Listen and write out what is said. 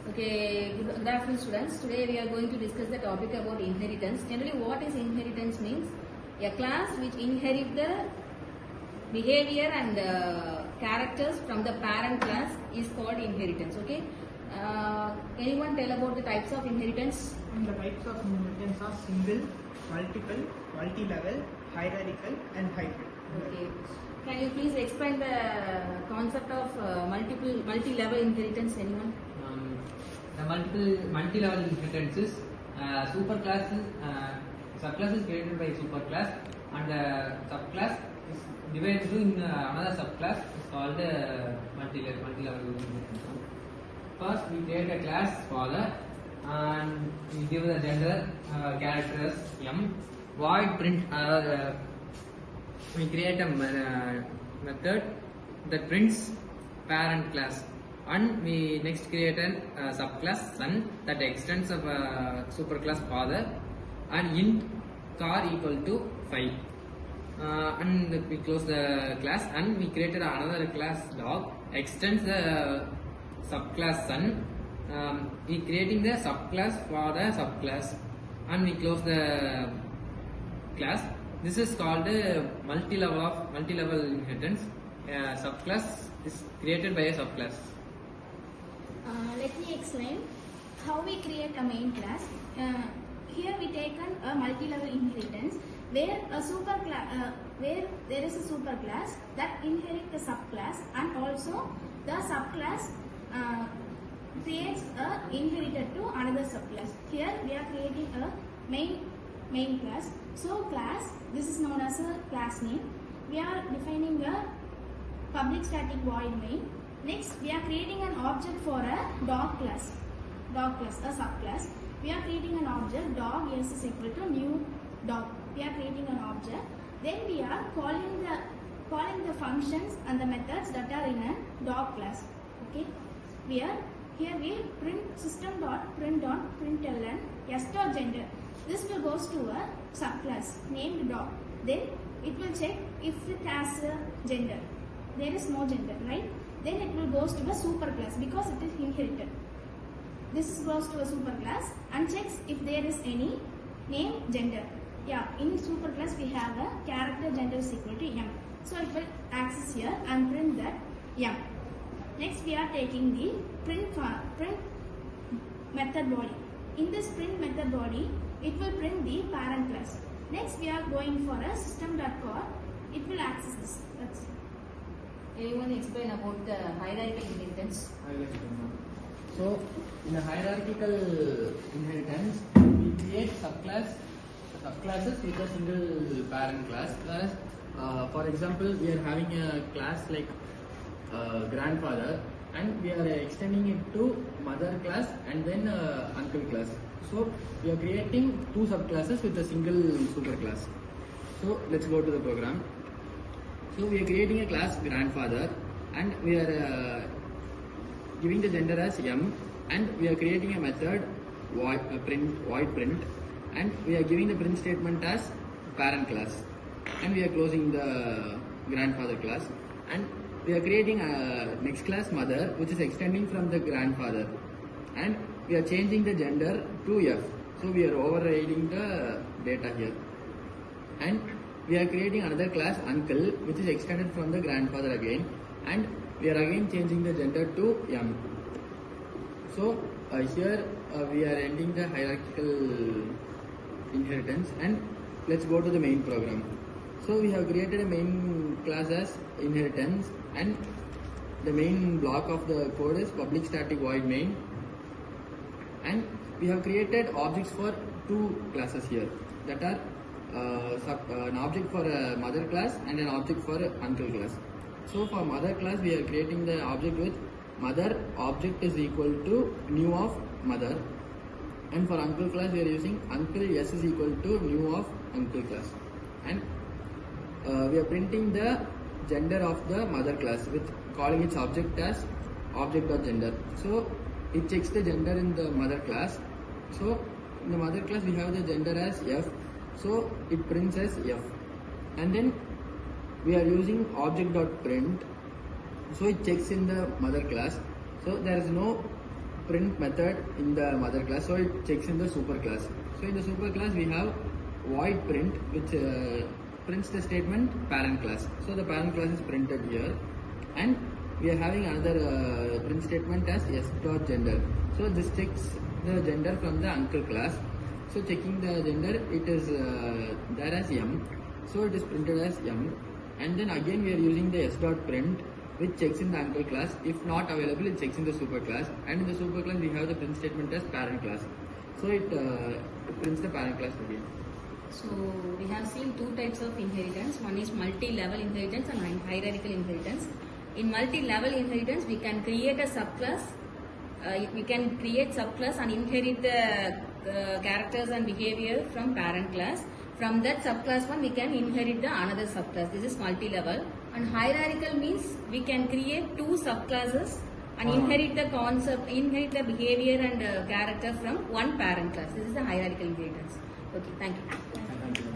Okay, good afternoon students. Today we are going to discuss the topic about inheritance. Generally, what is inheritance means? A class which inherit the behavior and characters from the parent class is called inheritance. Okay. Anyone tell about the types of inheritance? The types of inheritance are single, multiple, multi-level, hierarchical and hybrid. Okay. Can you please explain the concept of multi-level inheritance? Anyone? The multi-level inheritance is superclasses, subclasses created by superclass, and subclass is divided in another subclass. It's called multi-level inheritance. First, we create a class father, and we give the gender characters m. Void print. We create a method that prints parent class. And we next create a subclass son that extends of superclass father, and int car equal to 5. And we close the class, and we created another class dog extends the subclass son. We creating the subclass for the subclass, and we close the class. This is called a multi-level inheritance. Subclass is created by a subclass. Let me explain how we create a main class. Here we taken a multi-level inheritance where there is a superclass that inherits the subclass, and also the subclass creates a inherited to another subclass. Here we are creating a main class. So class, this is known as a class name. We are defining a public static void main. Next, we are creating an object for a dog class, a subclass. We are creating an object dog s is equal to new dog. We are creating an object. Then we are calling the functions and the methods that are in a dog class. Okay. Here we print system.print.println s.gender. This will goes to a subclass named dog. Then it will check if it has a gender. There is no gender, right? Then it will goes to a superclass because it is inherited. This goes to a superclass and checks if there is any name gender. Yeah, in superclass we have a character gender is equal to m. So it will access here and print that m. Next we are taking the print method body. In this print method body, it will print the parent class. Next we are going for a system.core. It will access this. That's it. Anyone explain about the hierarchical inheritance? So, in a hierarchical inheritance, we create subclasses with a single parent class. Whereas, for example, we are having a class like grandfather, and we are extending it to mother class and then uncle class. So, we are creating two subclasses with a single superclass. So, let's go to the program. So we are creating a class grandfather, and we are giving the gender as m, and we are creating a method void print, and we are giving the print statement as parent class, and we are closing the grandfather class, and we are creating a next class mother which is extending from the grandfather, and we are changing the gender to f. So we are overriding the data here, and we are creating another class uncle which is extended from the grandfather again, and we are again changing the gender to m. So here we are ending the hierarchical inheritance, and let's go to the main program. So we have created a main class as inheritance, and the main block of the code is public static void main, and we have created objects for two classes here that are an object for a mother class and an object for an uncle class. So for mother class we are creating the object with mother object is equal to new of mother, and for uncle class we are using uncle s is equal to new of uncle class, and we are printing the gender of the mother class with calling its object as object.gender. So it checks the gender in the mother class. So in the mother class we have the gender as f. So it prints as f, and then we are using object.print. So it checks in the mother class. So there is no print method in the mother class, so it checks in the superclass. So in the superclass we have void print, which prints the statement parent class. So the parent class is printed here, and we are having another print statement as s.gender. So this checks the gender from the uncle class. So checking the gender, it is there as m, so it is printed as m, and then again we are using the s.print, which checks in the uncle class. If not available, it checks in the superclass, and in the superclass we have the print statement as parent class. So it prints the parent class again. So we have seen two types of inheritance. One is multi-level inheritance and hierarchical inheritance. In multi-level inheritance, we can create a subclass. We can create subclass and inherit the characters and behavior from parent class. From that subclass one, we can inherit the another subclass. This is multi-level. And hierarchical means we can create two subclasses and inherit the concept, inherit the behavior and character from one parent class. This is the hierarchical inheritance. Okay, thank you. Thank you.